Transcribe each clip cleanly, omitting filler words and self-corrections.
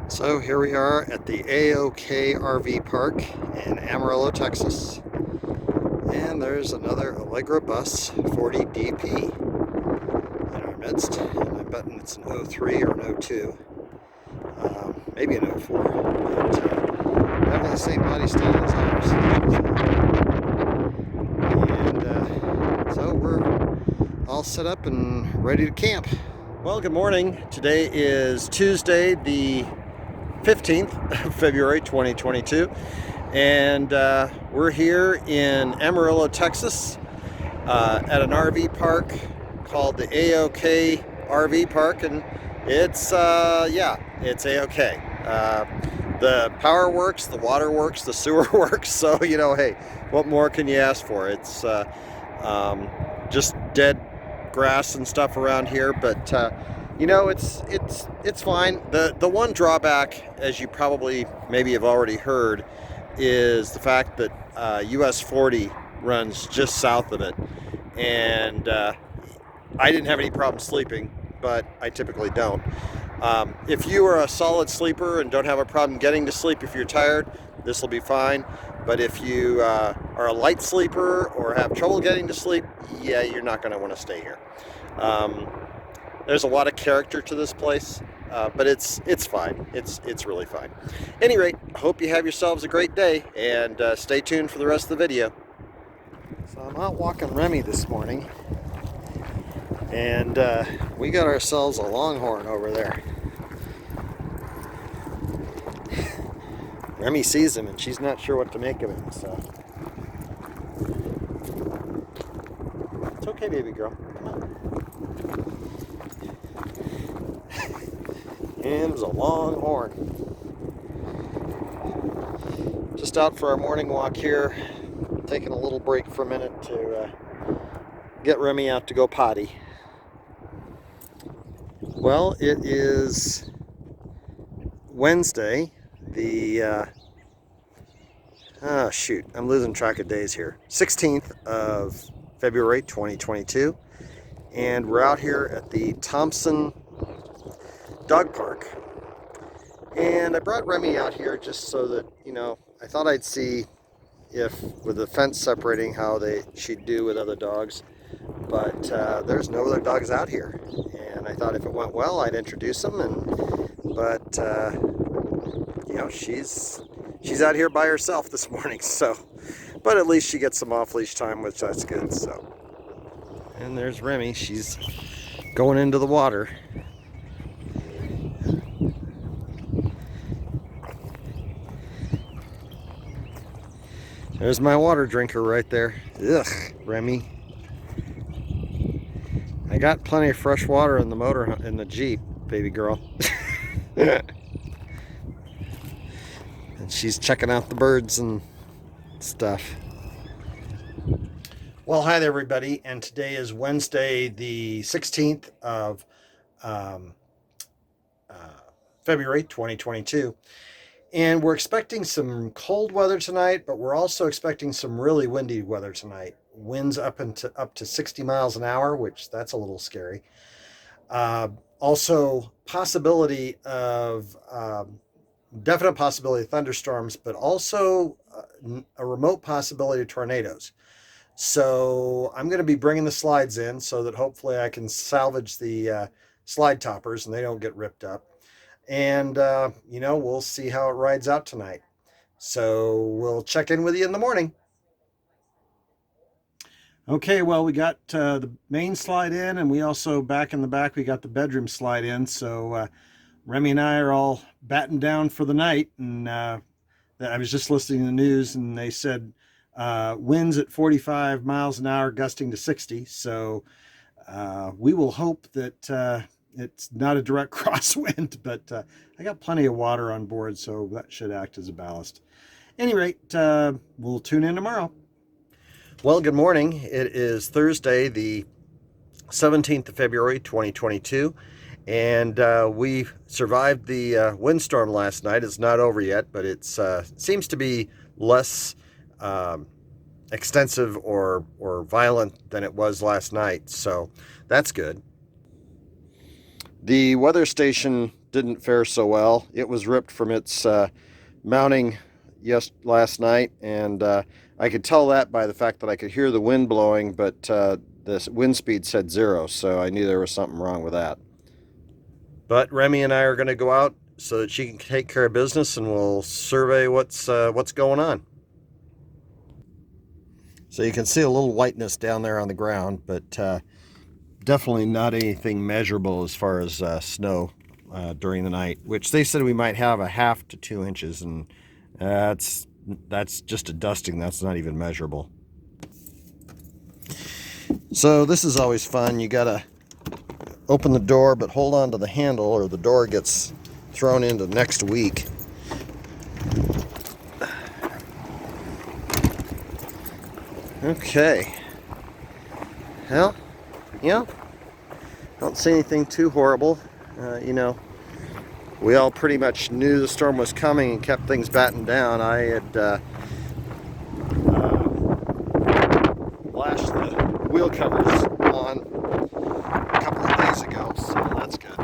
So here we are at the AOK RV Park in Amarillo, Texas. And there's another Allegra bus 40DP in our midst. And I'm betting it's an '03 or an '02. Maybe an '04. But definitely the same body style as ours. So we're all set up and ready to camp. Well, good morning. Today is Tuesday, the 15th of February 2022, and we're here in Amarillo, Texas at an RV park called the AOK RV Park, and it's it's AOK. The power works, the water works, the sewer works, so hey, what more can you ask for? It's just dead grass and stuff around here, but it's fine. The one drawback, as you probably maybe have already heard, is the fact that US 40 runs just south of it, and I didn't have any problem sleeping, but I typically don't. If you are a solid sleeper and don't have a problem getting to sleep if you're tired, this will be fine. But if you are a light sleeper or have trouble getting to sleep, yeah, you're not going to want to stay here. There's a lot of character to this place, but it's fine. It's really fine. At any rate, I hope you have yourselves a great day, and stay tuned for the rest of the video. So I'm out walking Remi this morning, and we got ourselves a longhorn over there. Remi sees him and she's not sure what to make of him, so it's okay, baby girl. Come on. Him's a longhorn. Just out for our morning walk here, taking a little break for a minute to get Remi out to go potty. Well, it is Wednesday, the I'm losing track of days here. 16th of February 2022, and we're out here at the Thompson Dog Park. And I brought Remi out here just so that, I thought I'd see if, with the fence separating, how she'd do with other dogs. But there's no other dogs out here, and I thought if it went well, I'd introduce them. But she's out here by herself this morning, so. But at least she gets some off-leash time, which that's good. So. And there's Remi. She's going into the water. There's my water drinker right there. Ugh, Remi. I got plenty of fresh water in the Jeep, baby girl. And she's checking out the birds and stuff. Well, hi there, everybody, and today is Wednesday, the 16th of February 2022. And we're expecting some cold weather tonight, but we're also expecting some really windy weather tonight. Winds up to 60 miles an hour, which that's a little scary. Also, definite possibility of thunderstorms, but also a remote possibility of tornadoes. So I'm going to be bringing the slides in so that hopefully I can salvage the slide toppers and they don't get ripped up. And, we'll see how it rides out tonight. So we'll check in with you in the morning. Okay, well, we got the main slide in, and we also, back in the back, we got the bedroom slide in. So Remi and I are all battened down for the night. And I was just listening to the news, and they said winds at 45 miles an hour, gusting to 60. So we will hope that it's not a direct crosswind, but I got plenty of water on board, so that should act as a ballast. At any rate, we'll tune in tomorrow. Well, good morning. It is Thursday, the 17th of February, 2022, and we survived the windstorm last night. It's not over yet, but it seems to be less extensive or violent than it was last night, so that's good. The weather station didn't fare so well. It was ripped from its mounting last night, and I could tell that by the fact that I could hear the wind blowing, but the wind speed said 0, so I knew there was something wrong with that. But Remi and I are going to go out so that she can take care of business, and we'll survey what's going on. So you can see a little whiteness down there on the ground, but definitely not anything measurable as far as snow during the night, which they said we might have 1/2 to 2 inches, and that's just a dusting. That's not even measurable. So this is always fun. You gotta open the door, but hold on to the handle or the door gets thrown into next week. Okay. Well, yeah, don't see anything too horrible. You know, we all pretty much knew the storm was coming and kept things battened down. I had lashed the wheel covers on a couple of days ago, so that's good.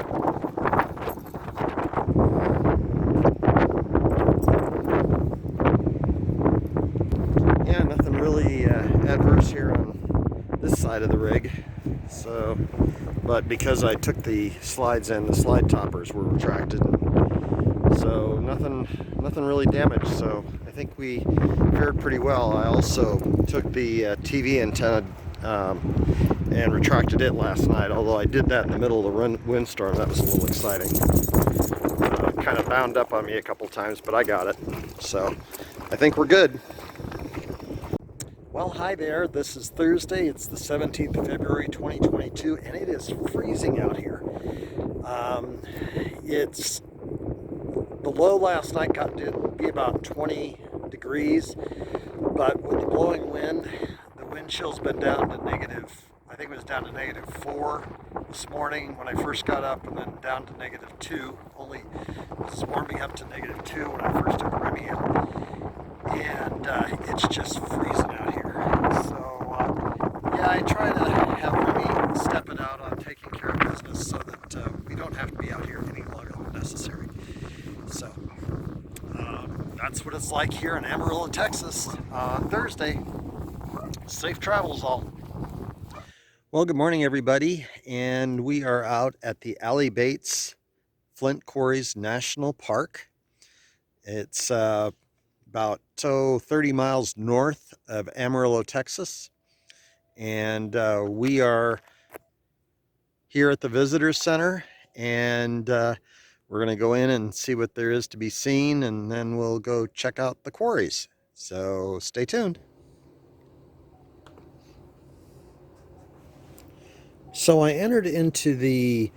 Yeah, nothing really adverse here on this side of the rig. So, but because I took the slides in, the slide toppers were retracted, so nothing really damaged. So I think we fared pretty well. I also took the TV antenna and retracted it last night, although I did that in the middle of the windstorm. That was a little exciting. Kind of bound up on me a couple times, but I got it. So I think we're good. Well, hi there. This is Thursday. It's the 17th of February 2022, and it is freezing out here. It's the low last night got to be about 20 degrees, but with the blowing wind, the wind chill's been down to negative, I think it was down to -4 this morning when I first got up, and then down to -2. Only was warming up to -2 when I first took Remi out. And it's just freezing out here. So yeah, I try to have Remi step it out on taking care of business so that we don't have to be out here any longer than necessary. So that's what it's like here in Amarillo, Texas on Thursday. Safe travels all. Well, good morning everybody, and we are out at the Alley Bates Flint Quarries National Park. It's about 30 miles north of Amarillo, Texas. And we are here at the Visitor Center, and we're going to go in and see what there is to be seen, and then we'll go check out the quarries. So stay tuned. So I entered into the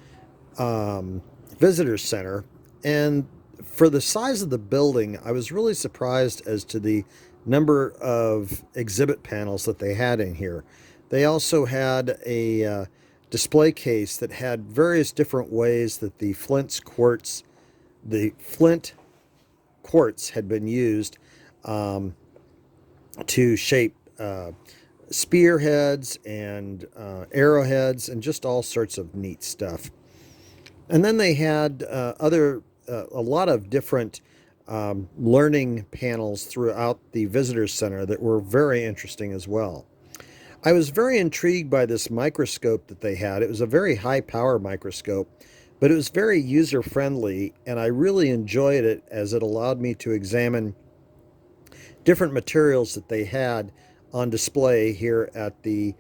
Visitor Center, and for the size of the building, I was really surprised as to the number of exhibit panels that they had in here. They also had a display case that had various different ways that the Flint quartz had been used to shape spearheads and arrowheads and just all sorts of neat stuff. And then they had a lot of different learning panels throughout the visitor center that were very interesting as well. I was very intrigued by this microscope that they had. It was a very high power microscope, but it was very user friendly, and I really enjoyed it as it allowed me to examine different materials that they had on display here at the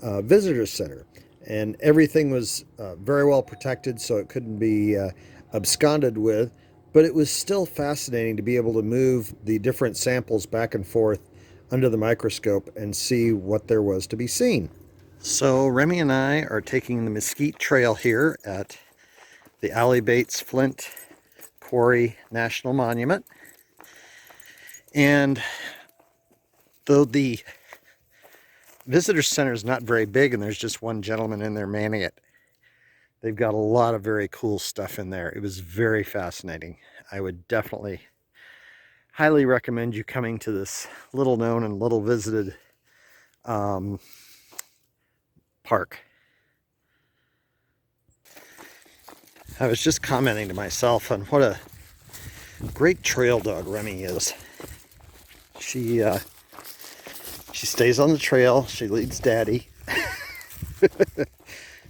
visitor center. And everything was very well protected, so it couldn't be absconded with, but it was still fascinating to be able to move the different samples back and forth under the microscope and see what there was to be seen. So Remi and I are taking the Mesquite Trail here at the Alley Bates Flint Quarry National Monument. And though the visitor center is not very big and there's just one gentleman in there manning it, they've got a lot of very cool stuff in there. It was very fascinating. I would definitely highly recommend you coming to this little known and little visited park. I was just commenting to myself on what a great trail dog Remi is. She stays on the trail. She leads Daddy.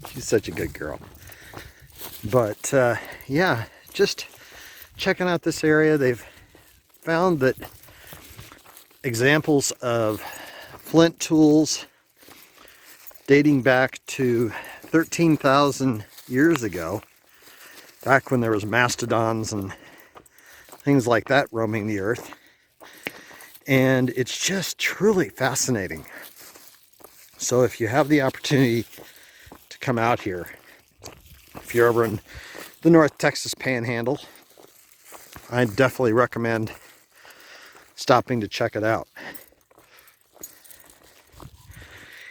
She's such a good girl. But yeah, just checking out this area. They've found that examples of flint tools dating back to 13,000 years ago, back when there was mastodons and things like that roaming the earth. And it's just truly fascinating. So if you have the opportunity to come out here, if you're over in the North Texas Panhandle, I definitely recommend stopping to check it out.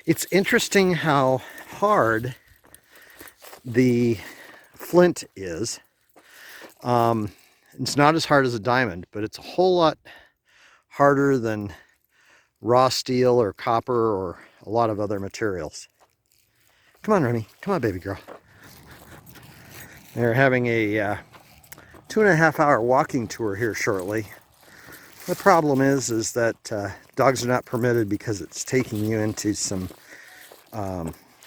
It's interesting how hard the flint is. It's not as hard as a diamond, but it's a whole lot harder than raw steel or copper or a lot of other materials. Come on, Remi. Come on, baby girl. They're having a 2.5 hour walking tour here shortly. The problem is that dogs are not permitted because it's taking you into some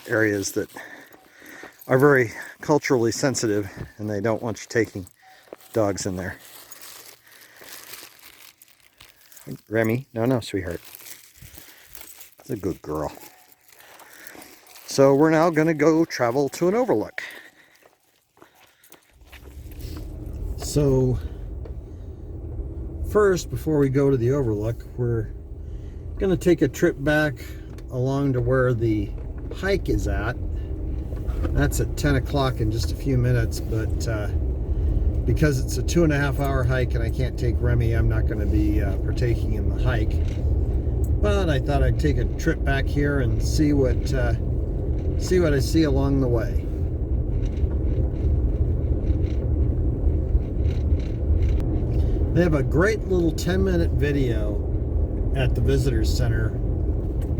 areas that are very culturally sensitive, and they don't want you taking dogs in there. Remi, no, sweetheart. That's a good girl. So we're now going to go travel to an overlook. So first, before we go to the overlook, we're going to take a trip back along to where the hike is at. That's at 10 o'clock in just a few minutes, but because it's a 2.5 hour hike and I can't take Remi, I'm not going to be partaking in the hike. But I thought I'd take a trip back here and see what I see along the way. They have a great little 10-minute video at the visitor center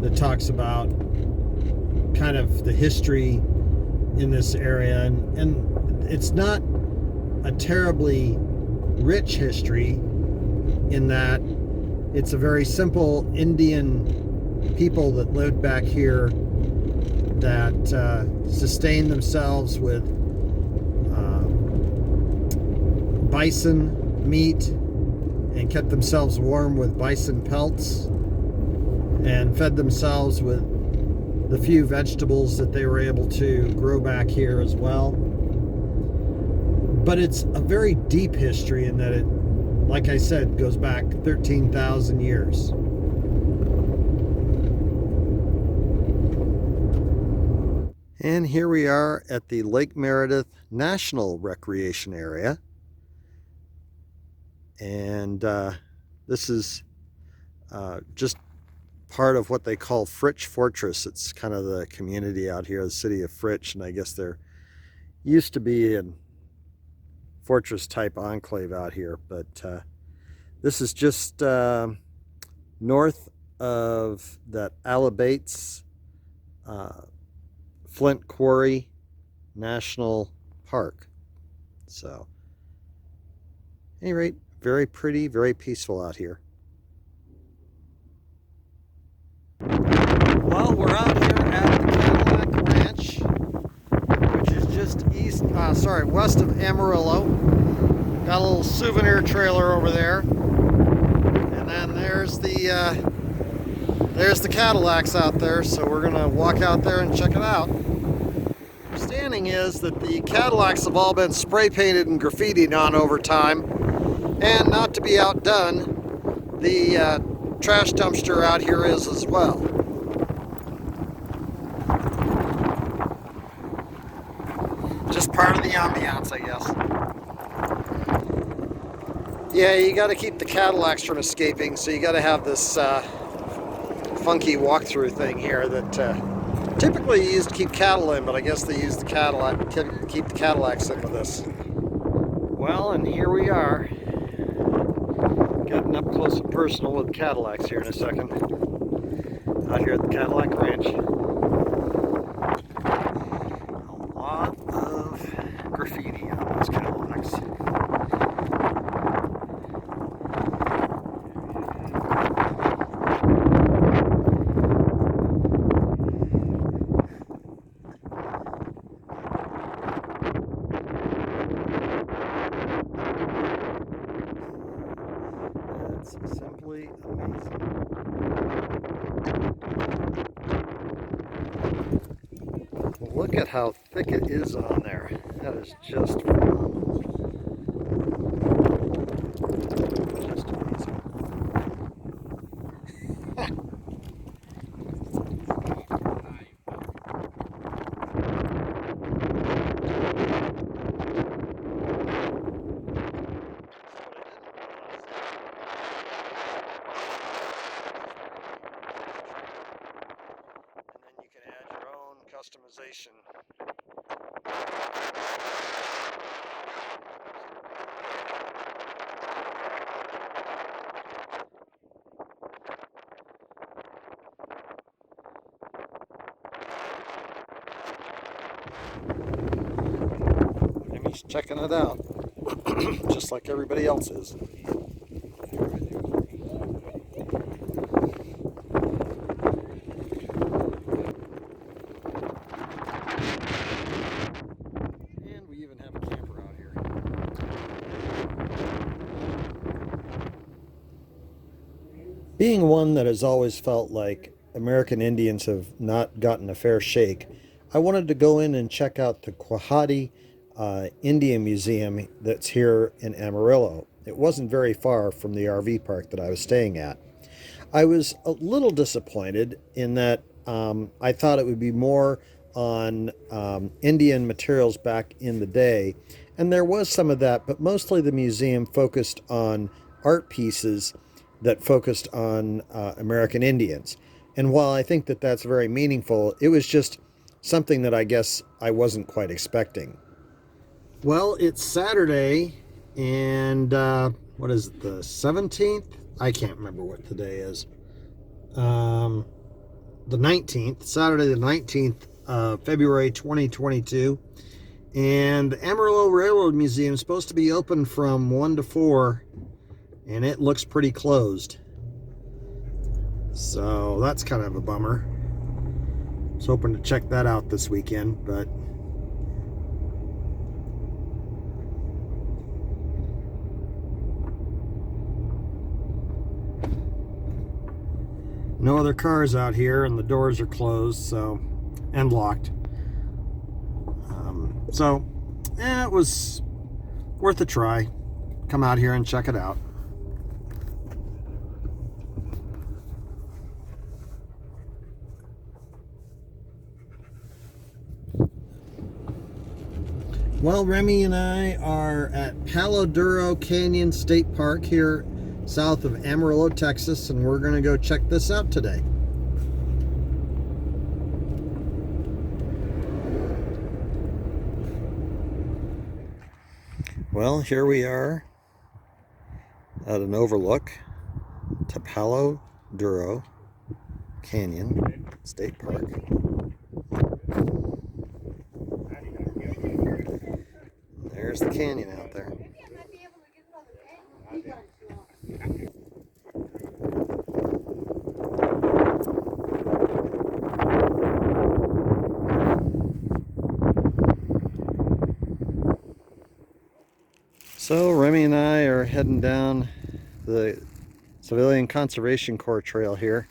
that talks about kind of the history in this area, and it's not a terribly rich history in that it's a very simple Indian people that lived back here that sustained themselves with bison meat and kept themselves warm with bison pelts and fed themselves with the few vegetables that they were able to grow back here as well. But it's a very deep history in that it, like I said, goes back 13,000 years. And here we are at the Lake Meredith National Recreation Area. And this is just part of what they call Fritch Fortress. It's kind of the community out here, the city of Fritch, and I guess there used to be a fortress type enclave out here, but this is just north of that Alabates Flint Quarry National Park. So at any rate, very pretty, very peaceful out here. Well, we're out here at the Cadillac Ranch, which is just west of Amarillo. Got a little souvenir trailer over there, and then there's the Cadillacs out there. So we're gonna walk out there and check it out. Understanding is that the Cadillacs have all been spray painted and graffitied on over time, and not to be outdone, the trash dumpster out here is as well. Just part of the ambiance, I guess. Yeah, you got to keep the Cadillacs from escaping, so you got to have this funky walkthrough thing here that typically you use to keep cattle in, but I guess they use the Cadillac to keep the Cadillacs in with us. Well, and here we are, getting up close and personal with Cadillacs here in a second. Out here at the Cadillac Ranch. A lot of graffiti on Absolutely amazing. Look at how thick it is on there. That is just phenomenal. Just amazing. And then you can add your own customization. Remi's checking it out, just like everybody else is. And we even have a camper out here. Being one that has always felt like American Indians have not gotten a fair shake, I wanted to go in and check out the Quahati Indian Museum that's here in Amarillo. It wasn't very far from the RV park that I was staying at. I was a little disappointed in that I thought it would be more on Indian materials back in the day, and there was some of that, but mostly the museum focused on art pieces that focused on American Indians. And while I think that that's very meaningful, it was just something that I guess I wasn't quite expecting. Well, it's Saturday, and what is it, the 17th? I can't remember what today is. The 19th, Saturday the 19th, February 2022. And the Amarillo Railroad Museum is supposed to be open from 1 to 4, and it looks pretty closed. So that's kind of a bummer. I was hoping to check that out this weekend, but no other cars out here, and the doors are closed, so, and locked. It was worth a try. Come out here and check it out. Well, Remi and I are at Palo Duro Canyon State Park here south of Amarillo, Texas, and we're going to go check this out today. Well, here we are at an overlook to Palo Duro Canyon State Park. There's the canyon out there. So Remi and I are heading down the Civilian Conservation Corps trail here,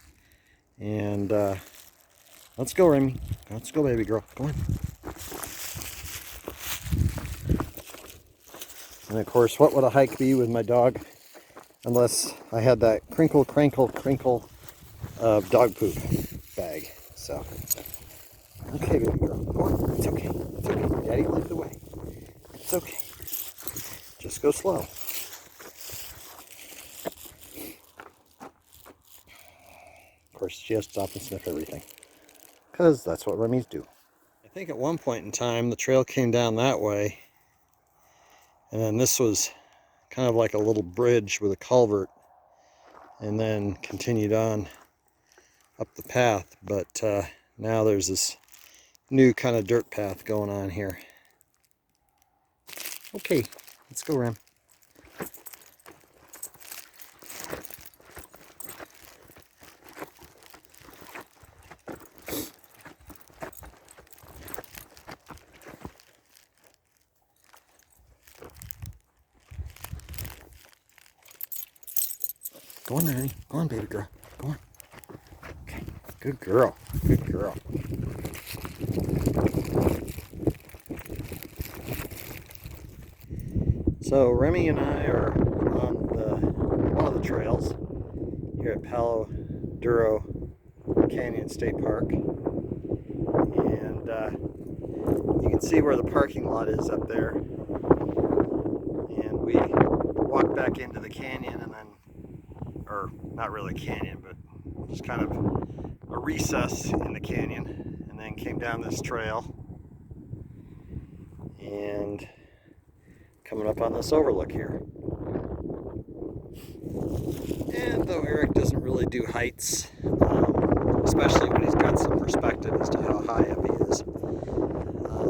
and let's go, Remi. Let's go, baby girl. Come on. And of course, what would a hike be with my dog unless I had that crinkle, crankle, crinkle dog poop bag. So, okay, baby girl. Come on. It's okay. It's okay. Daddy led the way. It's okay. Just go slow. Of course, she has to stop and sniff everything, because that's what Remis do. I think at one point in time, the trail came down that way, and then this was kind of like a little bridge with a culvert, and then continued on up the path. But now there's this new kind of dirt path going on here. Okay, let's go, Rem. Go on, Remi. Go on, baby girl. Go on. Okay. Good girl. Good girl. So Remi and I are on one of the trails here at Palo Duro Canyon State Park, and you can see where the parking lot is up there, and we walked back into the canyon, and then, or not really a canyon, but just kind of a recess in the canyon, and then came down this trail and coming up on this overlook here. And though Eric doesn't really do heights, especially when he's got some perspective as to how high up he is,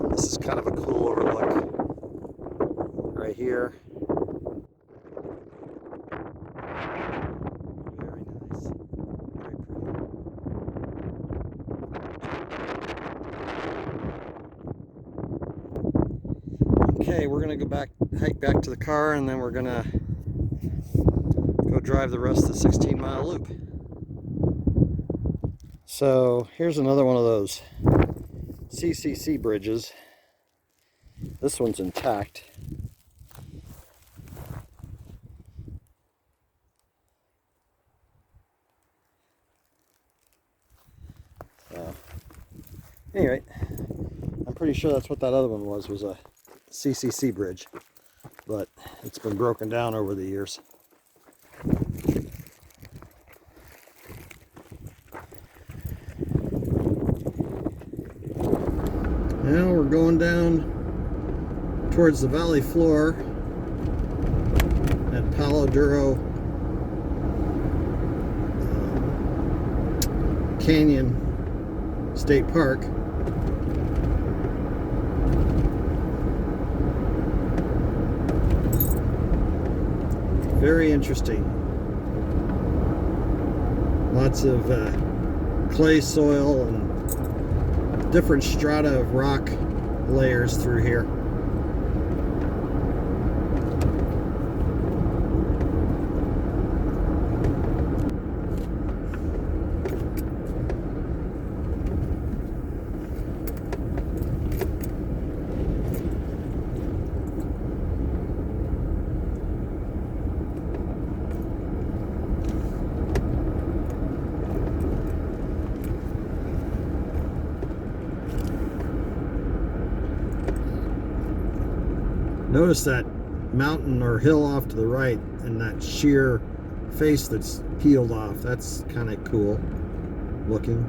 this is kind of a cool overlook right here. Very nice. Very pretty. Okay, we're gonna go back, hike back to the car, and then we're gonna go drive the rest of the 16-mile loop. So here's another one of those CCC bridges. This one's intact. So anyway, I'm pretty sure that's what that other one was a CCC bridge, but it's been broken down over the years. Now we're going down towards the valley floor at Palo Duro Canyon State Park. Very interesting. Lots of clay soil and different strata of rock layers through here. Notice that mountain or hill off to the right and that sheer face that's peeled off. That's kind of cool looking.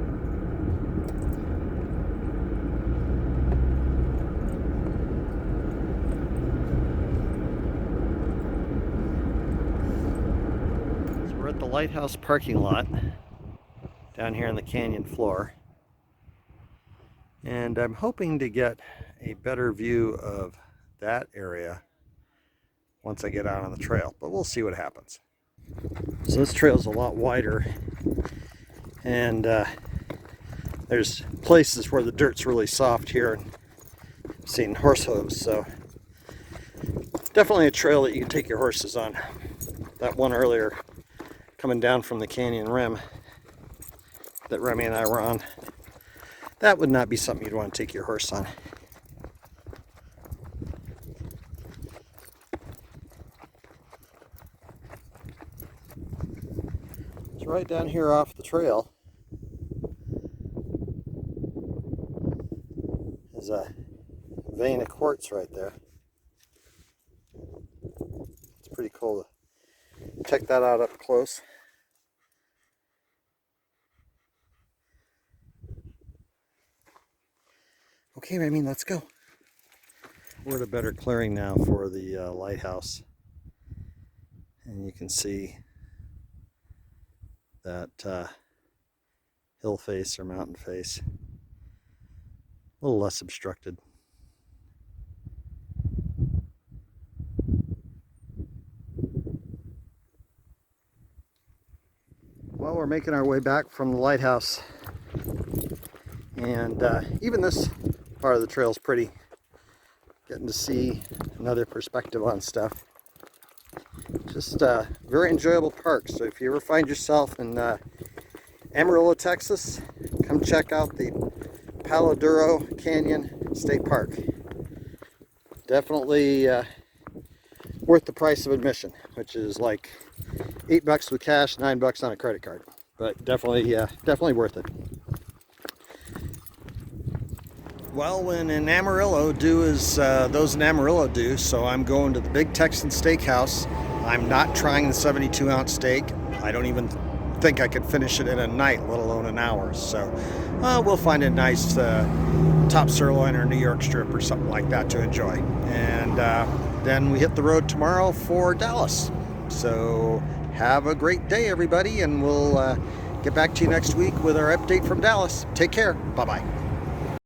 So we're at the lighthouse parking lot down here on the canyon floor, and I'm hoping to get a better view of that area once I get out on the trail, but we'll see what happens. So this trail is a lot wider, and there's places where the dirt's really soft here, and I've seen horse hooves, so definitely a trail that you can take your horses on. That one earlier coming down from the canyon rim that Remi and I were on, that would not be something you'd want to take your horse on. Right down here off the trail is a vein of quartz right there. It's pretty cool to check that out up close. Okay, Remi, let's go. We're at a better clearing now for the lighthouse, and you can see that hill face or mountain face a little less obstructed. Well, we're making our way back from the lighthouse, and even this part of the trail is pretty. Getting to see another perspective on stuff. Just a very enjoyable park. So if you ever find yourself in Amarillo, Texas, come check out the Palo Duro Canyon State Park. Definitely worth the price of admission, which is like $8 with cash, $9 on a credit card. But definitely worth it. Well, when in Amarillo, do as those in Amarillo do. So I'm going to the Big Texan Steakhouse. I'm not trying the 72-ounce steak. I don't even think I could finish it in a night, let alone an hour. So we'll find a nice top sirloin or New York strip or something like that to enjoy. And then we hit the road tomorrow for Dallas. So have a great day, everybody, and we'll get back to you next week with our update from Dallas. Take care. Bye-bye.